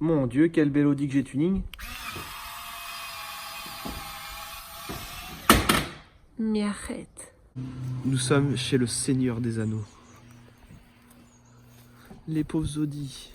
Mon Dieu, quel bel Audi que j'ai tuning. Mais arrête. Nous sommes chez le Seigneur des Anneaux. Les pauvres Audi.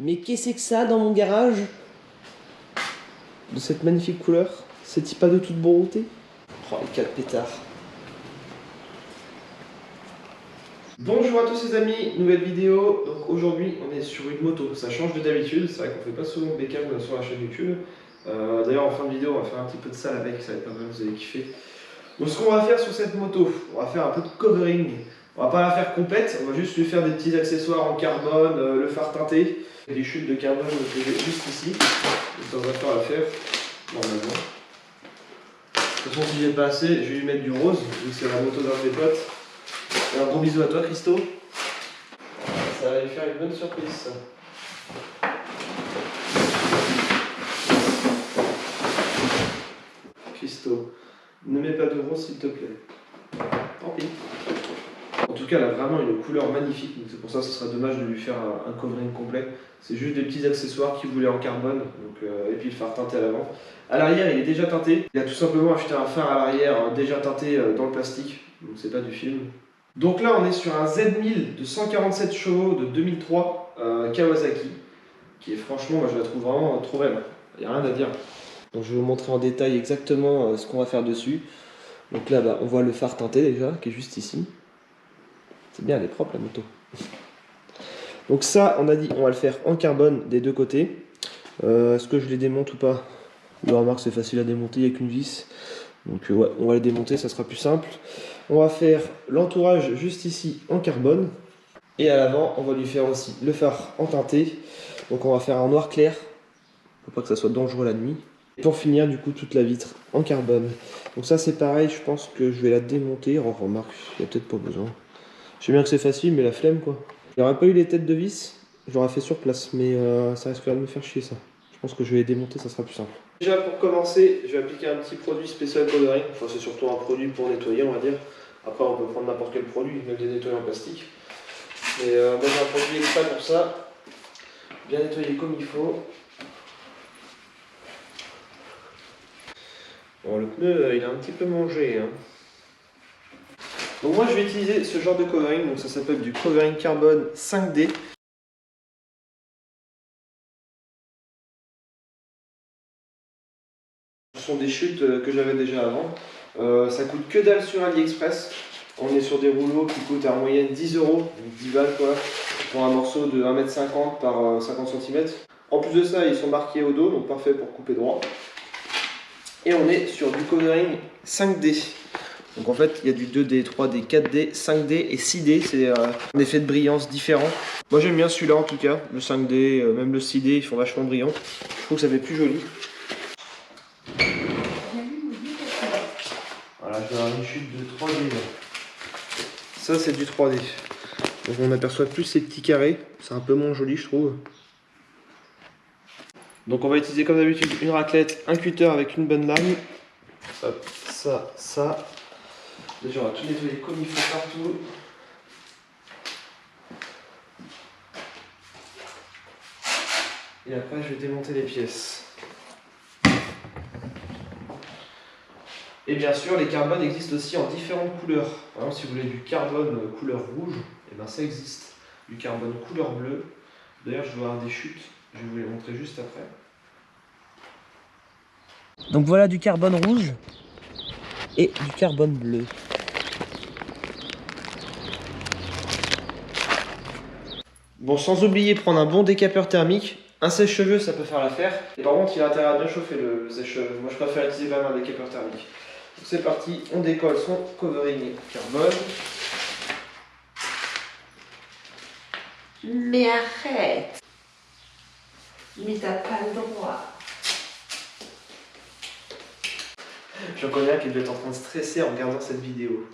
Mais qu'est-ce que c'est que ça dans mon garage? De cette magnifique couleur? C'est-il pas de toute beauté? Oh, les 4 pétards. Bonjour à tous les amis, nouvelle vidéo. Donc aujourd'hui on est sur une moto, ça change de d'habitude, c'est vrai qu'on fait pas souvent bécane sur la chaîne YouTube. D'ailleurs en fin de vidéo on va faire un petit peu de salle avec, ça va être pas mal, vous allez kiffer. Donc ce qu'on va faire sur cette moto, on va faire un peu de covering. On va pas la faire complète, on va juste lui faire des petits accessoires en carbone, le phare teinté, et des chutes de carbone que j'ai juste ici. Et ça on va faire l'affaire normalement. De toute façon si j'ai pas assez, je vais lui mettre du rose, vu que c'est la moto d'un de mes potes. Et un gros bisou à toi Christo. Ça va lui faire une bonne surprise ça. Christo, ne mets pas de rose s'il te plaît. Tant pis. En tout cas, elle a vraiment une couleur magnifique, donc c'est pour ça que ce serait dommage de lui faire un covering complet. C'est juste des petits accessoires qu'il voulait en carbone, donc, et puis le phare teinté à l'avant. À l'arrière, il est déjà teinté. Il a tout simplement acheté un phare à l'arrière déjà teinté dans le plastique, donc c'est pas du film. Donc là, on est sur un Z1000 de 147 chevaux de 2003 Kawasaki, qui est franchement, moi je la trouve vraiment trop belle. Il n'y a rien à dire. Donc je vais vous montrer en détail exactement ce qu'on va faire dessus. Donc là, on voit le phare teinté déjà, qui est juste ici. C'est bien, elle est propre la moto. Donc ça, on a dit, on va le faire en carbone des deux côtés. Est-ce que je les démonte ou pas? La remarque, c'est facile à démonter, il n'y a qu'une vis. Donc ouais, on va les démonter, ça sera plus simple. On va faire l'entourage juste ici en carbone. Et à l'avant, on va lui faire aussi le phare en teinté. Donc on va faire un noir clair, pour pas que ça soit dangereux la nuit. Et pour finir, du coup, toute la vitre en carbone. Donc ça, c'est pareil, je pense que je vais la démonter. Oh, remarque, il n'y a peut-être pas besoin. Je sais bien que c'est facile, mais la flemme quoi. Il n'y aurait pas eu les têtes de vis, je l'aurais fait sur place, mais ça risquerait de me faire chier ça. Je pense que je vais les démonter, ça sera plus simple. Déjà pour commencer, je vais appliquer un petit produit spécial coloring. Enfin, c'est surtout un produit pour nettoyer, on va dire. Après, on peut prendre n'importe quel produit, même des nettoyants en plastique. Mais moi j'ai un produit exprès pour ça. Bien nettoyer comme il faut. Bon, le pneu, il a un petit peu mangé. Hein. Donc moi je vais utiliser ce genre de covering, donc ça s'appelle du covering carbone 5D. Ce sont des chutes que j'avais déjà avant. Ça coûte que dalle sur AliExpress. On est sur des rouleaux qui coûtent en moyenne 10 €, donc 10 balles quoi, pour un morceau de 1,50 m par 50 cm. En plus de ça, ils sont marqués au dos, donc parfait pour couper droit. Et on est sur du covering 5D. Donc en fait, il y a du 2D, 3D, 4D, 5D et 6D. C'est un effet de brillance différent. Moi j'aime bien celui-là en tout cas, le 5D, même le 6D, ils sont vachement brillants. Je trouve que ça fait plus joli. Voilà, je vais avoir une chute de 3D là. Ça c'est du 3D. Donc on aperçoit plus ces petits carrés. C'est un peu moins joli je trouve. Donc on va utiliser comme d'habitude une raclette, un cutter avec une bonne lame. Hop, ça. Déjà on va tout nettoyer comme il faut partout. Et après je vais démonter les pièces. Et bien sûr les carbones existent aussi en différentes couleurs. Par exemple si vous voulez du carbone couleur rouge, et ben ça existe. Du carbone couleur bleue. D'ailleurs je dois avoir des chutes, je vais vous les montrer juste après. Donc voilà du carbone rouge et du carbone bleu. Bon, sans oublier prendre un bon décapeur thermique. Un sèche-cheveux, ça peut faire l'affaire. Et par contre, il a intérêt à bien chauffer le sèche-cheveux. Moi, je préfère utiliser quand même un décapeur thermique. Donc c'est parti, on décolle son covering carbone. Mais arrête. Mais t'as pas le droit. J'en connais un qui doit être en train de stresser en regardant cette vidéo.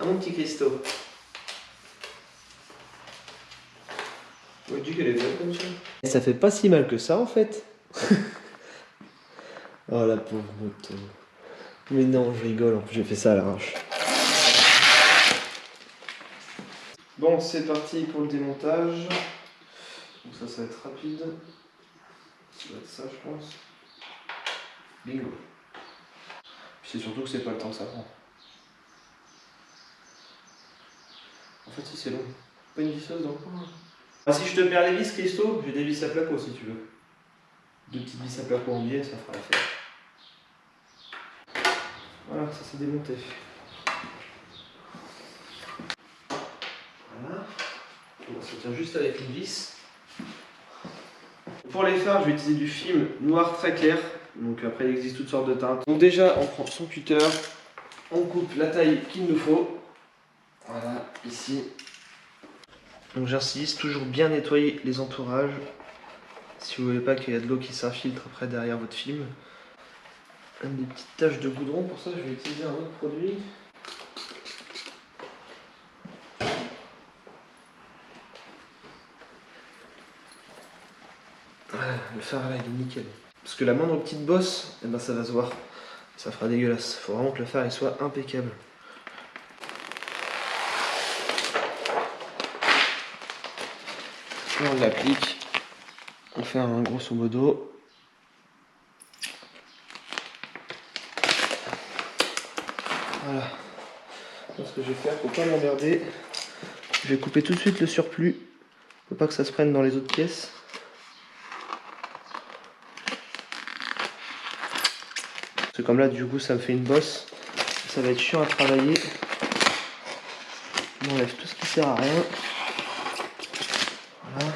Ah mon petit Christo. On dit qu'elle est belle comme ça. Et ça fait pas si mal que ça en fait. Oh la pauvre moto. Mais non, je rigole, en plus j'ai fait ça à l'arrache. Bon, c'est parti pour le démontage. Donc ça va être rapide. Ça va être ça, je pense. Bingo. Puis c'est surtout que c'est pas le temps que ça prend. En fait, si c'est long. Pas une visseuse dans le coin. Ah, si je te perds les vis, Christo, j'ai des vis à placo si tu veux. 2 petites vis à placo en biais, ça fera l'affaire. Voilà, ça s'est démonté. Voilà. On se tient juste avec une vis. Pour les fards, je vais utiliser du film noir très clair. Donc après, il existe toutes sortes de teintes. Donc déjà, on prend son cutter, on coupe la taille qu'il nous faut. Voilà, ici. Donc j'insiste, toujours bien nettoyer les entourages. Si vous voulez pas qu'il y ait de l'eau qui s'infiltre après derrière votre film. Des petites taches de goudron, pour ça je vais utiliser un autre produit. Voilà, le fard là il est nickel. Parce que la moindre petite bosse, eh ben, ça va se voir. Ça fera dégueulasse. Faut vraiment que le fard il soit impeccable. Et on l'applique. On fait un grosso modo. Voilà. Alors, ce que je vais faire, faut pas m'emmerder. Je vais couper tout de suite le surplus. Faut pas que ça se prenne dans les autres pièces. Parce que comme là, du coup, ça me fait une bosse. Ça va être chiant à travailler. On enlève tout ce qui sert à rien. Voilà.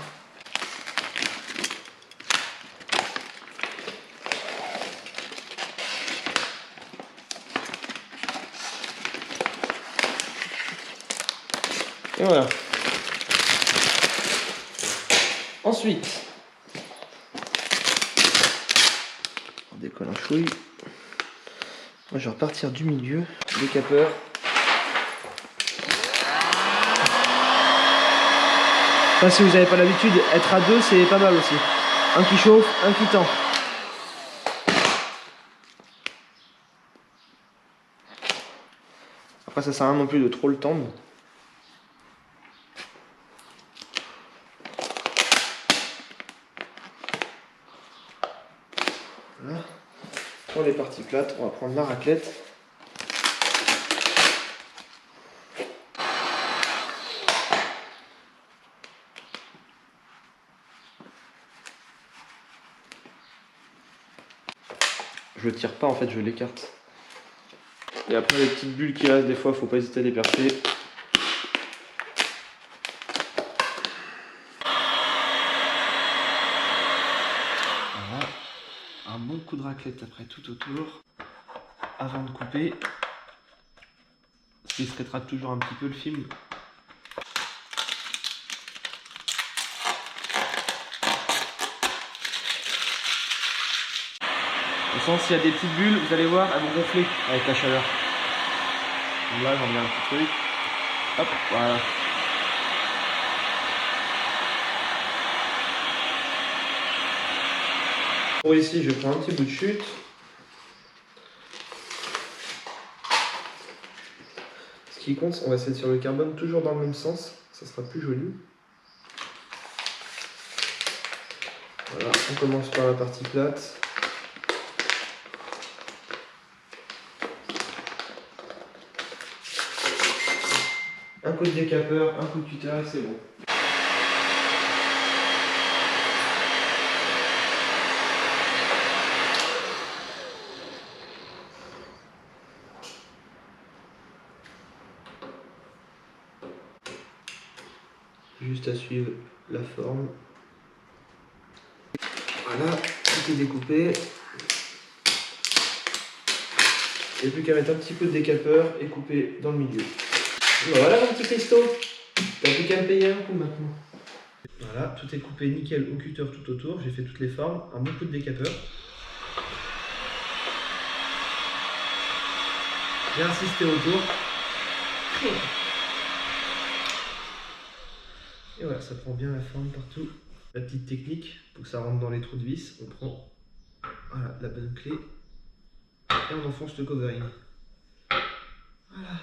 Et voilà. Ensuite, on décolle un chouille. Moi, je vais repartir du milieu, décapeur. Enfin, si vous n'avez pas l'habitude, être à deux, c'est pas mal aussi. Un qui chauffe, un qui tend. Après, ça sert à rien non plus de trop le tendre. Voilà. Pour les parties plates, on va prendre la raclette. Je le tire pas en fait, je l'écarte. Et après les petites bulles qui restent, des fois, faut pas hésiter à les percer. Voilà. Un bon coup de raclette après tout autour. Avant de couper. Ce qui se rétracte toujours un petit peu le film. De toute façon, s'il y a des petites bulles, vous allez voir, elles vont gonfler avec la chaleur. Donc là, j'en mets un petit truc. Hop, voilà. Pour ici, je prends un petit bout de chute. Ce qui compte, on va essayer sur le carbone toujours dans le même sens. Ça sera plus joli. Voilà, on commence par la partie plate. Un coup de décapeur, un coup de cutter, c'est bon. Juste à suivre la forme. Voilà, tout est découpé. Il n'y a plus qu'à mettre un petit peu de décapeur et couper dans le milieu. Voilà mon petit Christo. T'as plus qu'à me payer un coup maintenant. Voilà, tout est coupé nickel au cutter tout autour. J'ai fait toutes les formes, un bon coup de décapeur. J'ai insisté autour. Et voilà, ça prend bien la forme partout. La petite technique, pour que ça rentre dans les trous de vis, on prend voilà, la bonne clé et on enfonce le covering. Voilà.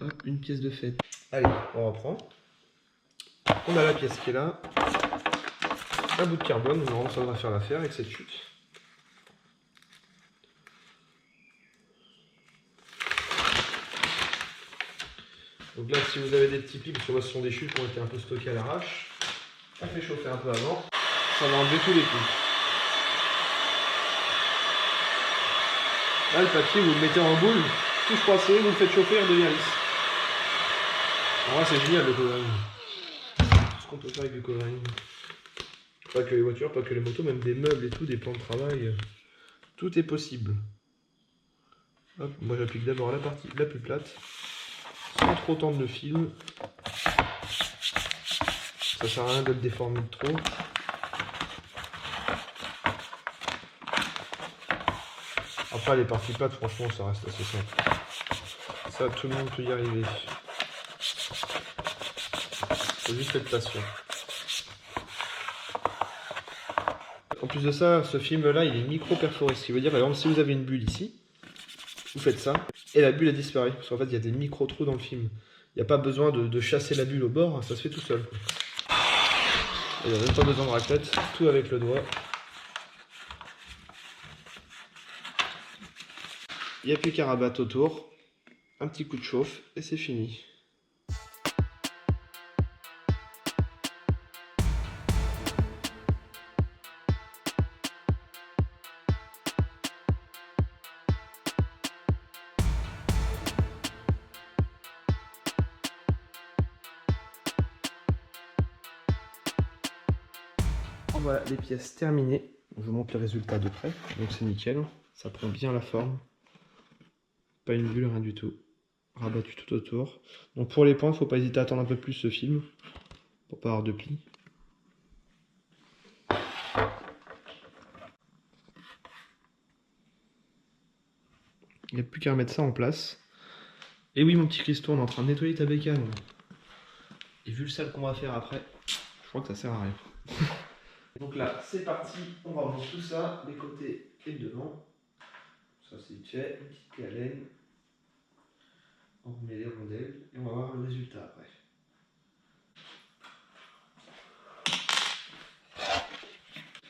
Hop, une pièce de fête. Allez, on reprend. On a la pièce qui est là. Un bout de carbone, normalement ça devrait faire l'affaire avec cette chute. Donc là, si vous avez des petits plis, parce que moi ce sont des chutes qui ont été un peu stockées à l'arrache, on fait chauffer un peu avant. Ça va enlever tous les plis. Là, le papier, vous le mettez en boule, tout froissé, vous le faites chauffer, il redevient lisse. En vrai, c'est génial le covering. Tout ce qu'on peut faire avec du covering. Pas que les voitures, pas que les motos, même des meubles et tout, des plans de travail. Tout est possible. Hop, moi j'applique d'abord la partie la plus plate, sans trop tendre le film. Ça sert à rien de le déformer de trop. Après les parties plates, franchement, ça reste assez simple. Ça, tout le monde peut y arriver. Faut juste être patient. En plus de ça, ce film-là, il est micro-perforé. Ce qui veut dire, par exemple, si vous avez une bulle ici, vous faites ça, et la bulle a disparu. Parce qu'en fait, il y a des micro-trous dans le film. Il n'y a pas besoin de chasser la bulle au bord, ça se fait tout seul. Il n'y a même pas besoin de raclette, tout avec le doigt. Il n'y a plus qu'à rabattre autour, un petit coup de chauffe, et c'est fini. Voilà les pièces terminées. Je vous montre le résultat de près. Donc c'est nickel. Ça prend bien la forme. Pas une bulle, rien du tout. Rabattu tout autour. Donc pour les points, faut pas hésiter à attendre un peu plus ce film. Pour pas avoir de plis. Il n'y a plus qu'à remettre ça en place. Et oui mon petit Christo, on est en train de nettoyer ta bécane. Et vu le sale qu'on va faire après, je crois que ça sert à rien. Donc là, c'est parti, on va remettre tout ça, les côtés et le devant. Ça c'est fait, une petite clé à laine. On remet les rondelles et on va voir le résultat après.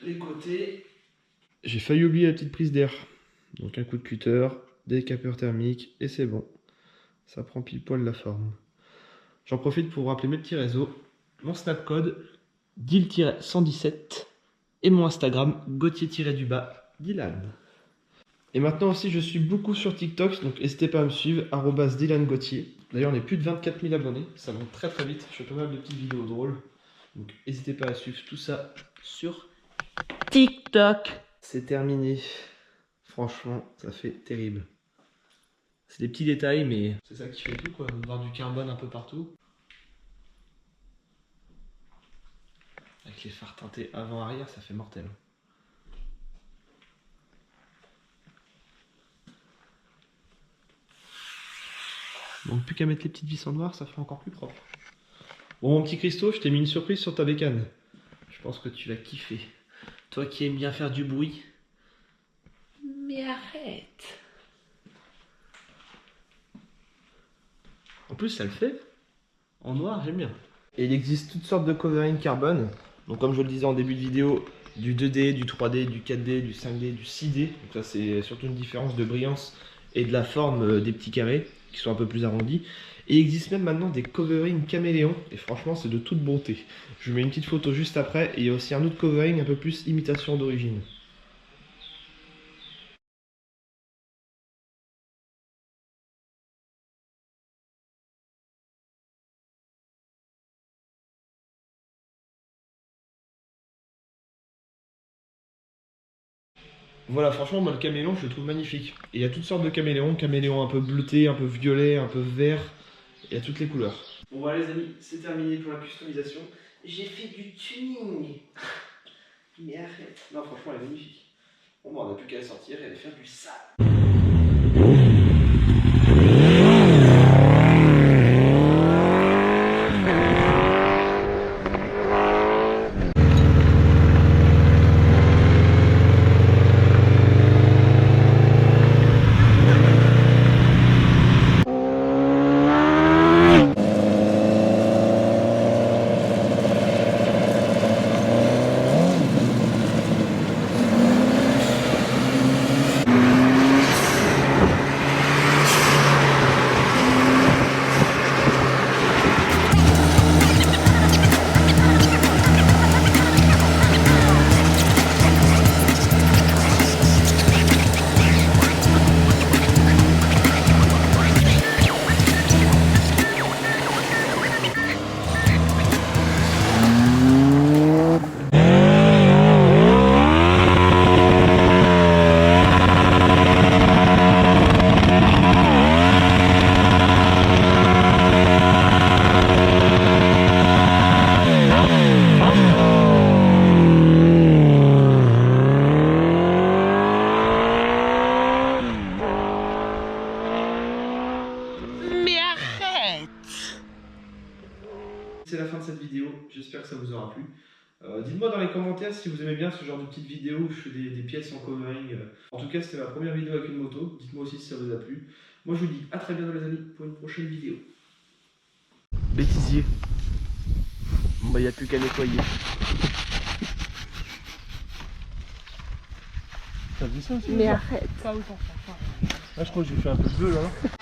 Les côtés, j'ai failli oublier la petite prise d'air. Donc un coup de cutter, décapeur thermique et c'est bon. Ça prend pile poil la forme. J'en profite pour vous rappeler mes petits réseaux. Mon snapcode, Dil-117 et mon Instagram, Gauthier-Dylan. Et maintenant aussi, je suis beaucoup sur TikTok, donc n'hésitez pas à me suivre, @DylanGauthier. D'ailleurs, on est plus de 24 000 abonnés, ça monte très très vite. Je fais pas mal de petites vidéos drôles, donc n'hésitez pas à suivre tout ça sur TikTok. C'est terminé. Franchement, ça fait terrible. C'est des petits détails, mais c'est ça qui fait tout, quoi. Voir du carbone un peu partout. Avec les phares teintés avant-arrière, ça fait mortel. Donc plus qu'à mettre les petites vis en noir, ça fait encore plus propre. Bon mon petit Christo, je t'ai mis une surprise sur ta bécane. Je pense que tu vas kiffer. Toi qui aimes bien faire du bruit. Mais arrête. En plus ça le fait. En noir, j'aime bien. Et il existe toutes sortes de covering carbone. Donc comme je le disais en début de vidéo, du 2D, du 3D, du 4D, du 5D, du 6D. Donc ça c'est surtout une différence de brillance et de la forme des petits carrés qui sont un peu plus arrondis. Et il existe même maintenant des covering caméléons. Et franchement c'est de toute beauté. Je vous mets une petite photo juste après. Et il y a aussi un autre covering un peu plus imitation d'origine. Voilà, franchement, moi le caméléon, je le trouve magnifique. Et il y a toutes sortes de caméléons, caméléons un peu bleutés, un peu violets, un peu verts, il y a toutes les couleurs. Bon voilà les amis, c'est terminé pour la customisation. J'ai fait du tuning. Mais arrête. Non franchement elle est magnifique. Bon bah on n'a plus qu'à la sortir et aller faire du sale. C'est la fin de cette vidéo, j'espère que ça vous aura plu. Dites-moi dans les commentaires si vous aimez bien ce genre de petites vidéos où je fais des pièces en covering. En tout cas, c'était ma première vidéo avec une moto. Dites-moi aussi si ça vous a plu. Moi, je vous dis à très bientôt les amis pour une prochaine vidéo. Bêtisier. Bon bah, il n'y a plus qu'à nettoyer. T'as vu ça aussi? Mais arrête. Ah, je crois que j'ai fait un peu de bleu là.